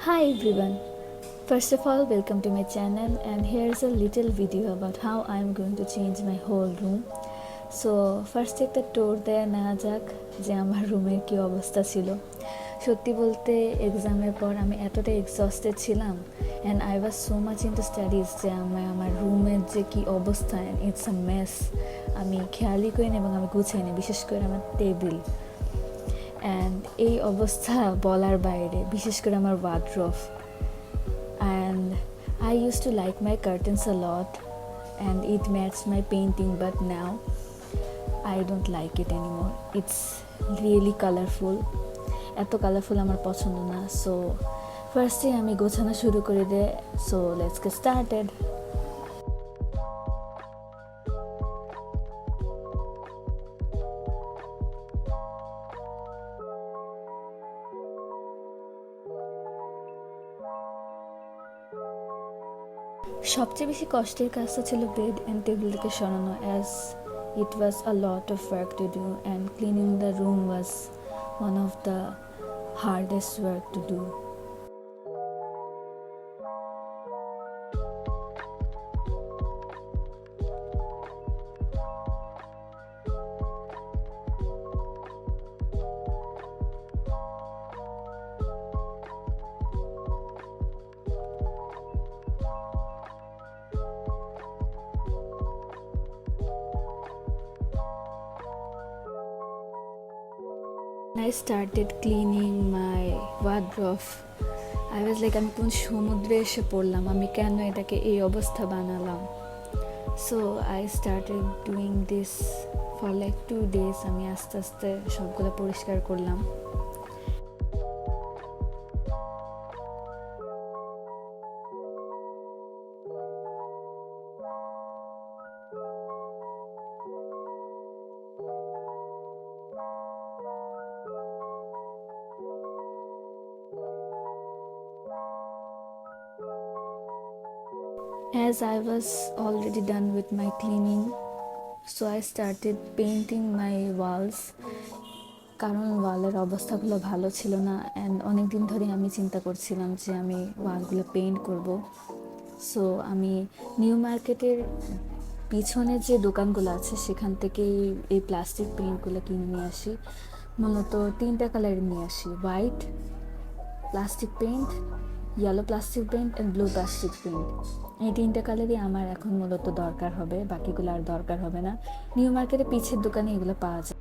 Hi everyone. First of all, welcome to my channel and here's a little video about how I'm going to change my whole room. So first একটা tour দেয়া নেওয়া যাক যে আমার রুমের কি অবস্থা ছিল। সত্যি বলতে এক্সামের পর আমি এতটা এক্সস্টেড ছিলাম and I was so much into studies যে আমার রুমের যে কি অবস্থা and it's a mess। আমি খেয়ালই করিনি এবং আমি গুছাইনি, বিশেষ করে আমার টেবিল অ্যান্ড এই অবস্থা বলার বাইরে, বিশেষ করে আমার wardrobe. And I used to like my curtains a lot and it matched my painting, but now I don't like it anymore. It's really colorful. এত কালারফুল আমার পছন্দ না। সো ফার্স্টে আমি গোছানো শুরু করে দেই। So let's get started. সবচেয়ে বেশি কষ্টের কাজটা ছিল বেড অ্যান্ড টেবিলকে সরানো, as it was a lot of work to do and cleaning the room was one of the hardest work to do. I started cleaning my wardrobe. I was like, আমি কোন সমুদ্রে এসে পড়লাম, আমি কেন এটাকে এই অবস্থা বানালাম। So I started doing this for like 2 days. আমি আস্তে আস্তে সবগুলো পরিষ্কার করলাম। As I was already done with my cleaning, so I started painting my walls, কারণ ওয়ালের অবস্থাগুলো ভালো ছিল না অ্যান্ড অনেক দিন ধরে আমি চিন্তা করছিলাম যে আমি ওয়ালগুলো পেইন্ট করব। সো আমি নিউ মার্কেটের পিছনে যে দোকানগুলো আছে সেখান থেকে এই প্লাস্টিক পেইন্টগুলো কিনে নিয়ে আসি। মূলত 3টা কালার নিয়ে আসি: white plastic paint, yellow plastic paint and blue plastic paint. এই 3টা কালারই আমার এখন মূলত দরকার হবে, বাকিগুলো আর দরকার হবে না। নিউ মার্কেটে পিছের দোকানে এগুলো পাওয়া যায়।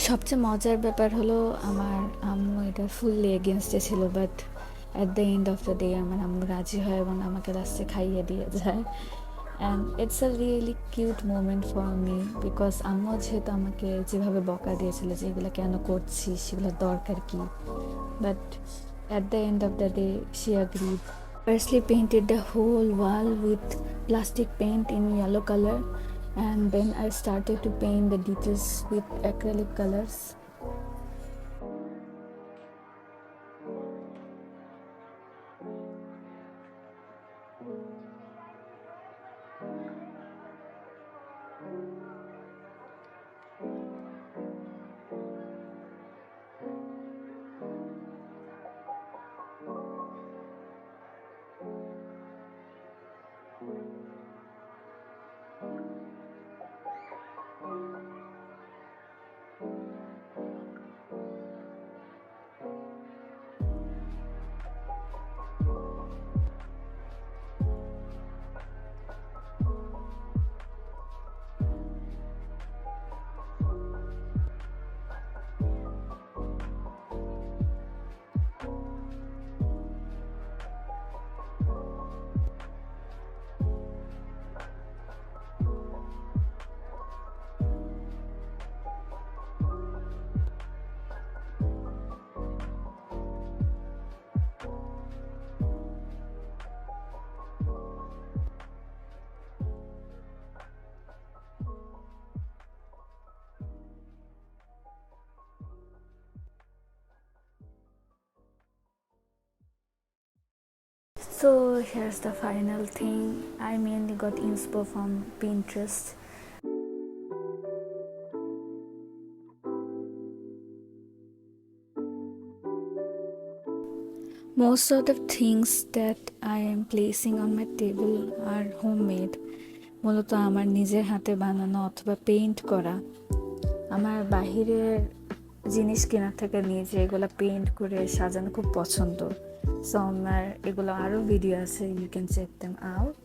সবচেয়ে মজার ব্যাপার হলো আমার আম্মু এটা ফুললি এগেনস্টে ছিল, but at the end of the day আমার আম্মু রাজি হয় এবং আমাকে লাস্টে খাইয়ে দিয়ে যায়। And it's a really cute moment for me, because আম্মু যেহেতু আমাকে যেভাবে বকা দিয়েছিল যে এগুলো কেন করছি, সেগুলোর দরকার কি, but at the end of the day she agreed. Firstly painted the whole wall with plastic paint in yellow color, and then I started to paint the details with acrylic colors. So here's the final thing. I mainly got inspo from Pinterest. Most of the things that I am placing on my table are homemade. মূলত আমার নিজের হাতে বানানো অথবা paint করা। আমার বাহিরের জিনিস কেনার থেকে নিজে এগুলো পেইন্ট করে সাজানো খুব পছন্দ। সো আমার এগুলো আরও ভিডিও আছে, you can check them out.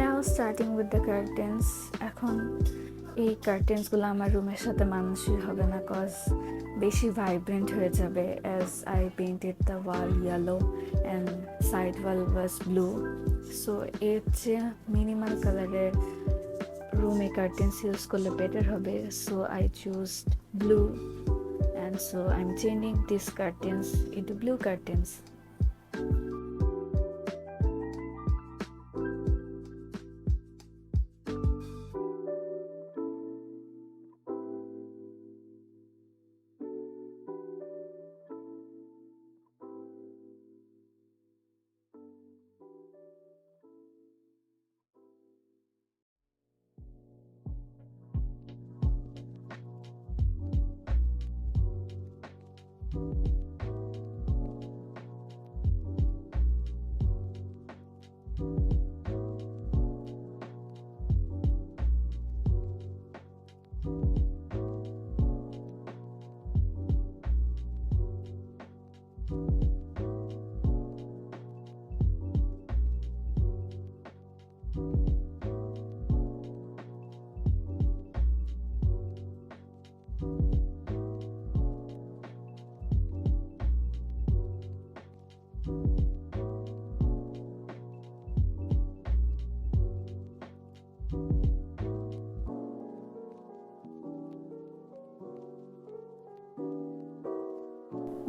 Now starting with the curtains. এখন এই কার্টেন্সগুলো আমার রুমের সাথে মানানসই হবে না, কজ বেশি ভাইব্রেন্ট হয়ে যাবে, as I painted the wall yellow and side wall was blue. So এর চেয়ে মিনিমাল কালারের রুমে কার্টেন্স ইউজ করলে বেটার হবে। So I choose blue, and so I am changing this curtains into blue curtains.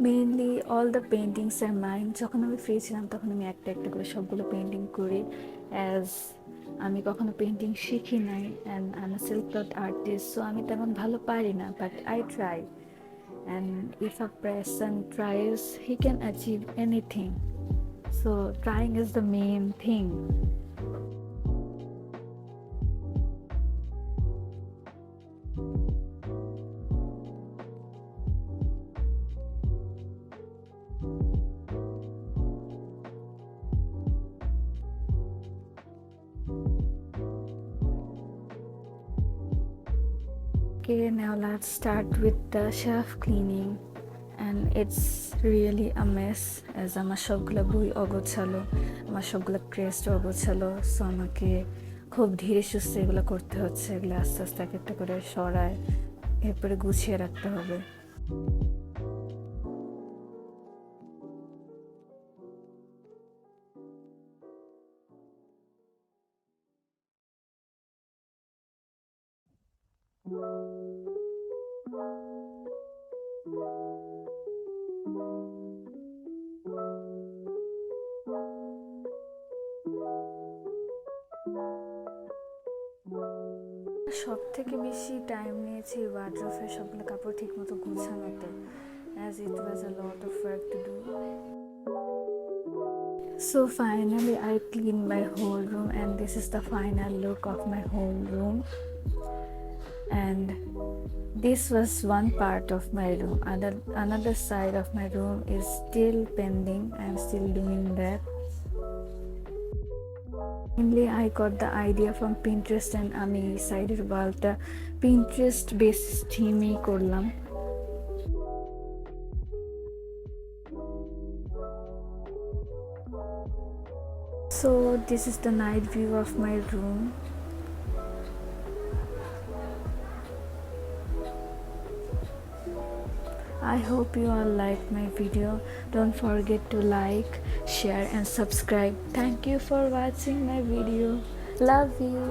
Mainly all the paintings are mine. যখন আমি free ছিলাম তখন আমি একটা একটা করে সবগুলো পেন্টিং করি, অ্যাজ আমি কখনো পেন্টিং শিখি নাই and I am self taught artist. So আমি তেমন ভালো পারি না, but I try, and if a person thrice he can achieve anything. So trying is the main thing. Okay, now let's start with the shelf cleaning, and it's really a mess as আমার সবগুলো বই অগোছালো, আমার সবগুলো crest অগোছালো। So আমাকে খুব ধীরে সুস্থে এগুলো করতে হচ্ছে। এগুলো আস্তে আস্তে এক একটা করে সরায় এরপরে গুছিয়ে রাখতে হবে। সব থেকে বেশি টাইম নিয়েছি ওয়ার্ড্রোবের সবগুলো কাপড় ঠিক মতো গুছানোতে, as it was a lot of work to do. So finally I cleaned my whole room, and this is the final look of my whole room. And this was one part of my room. Another side of my room is still pending. I'm still doing that. Mainly I got the idea from Pinterest, and আমি সাইডের ওয়ালটা Pinterest based থিমই করলাম। So this is the night view of my room. I hope you all liked my video. Don't forget to like, share and subscribe. Thank you for watching my video. Love you.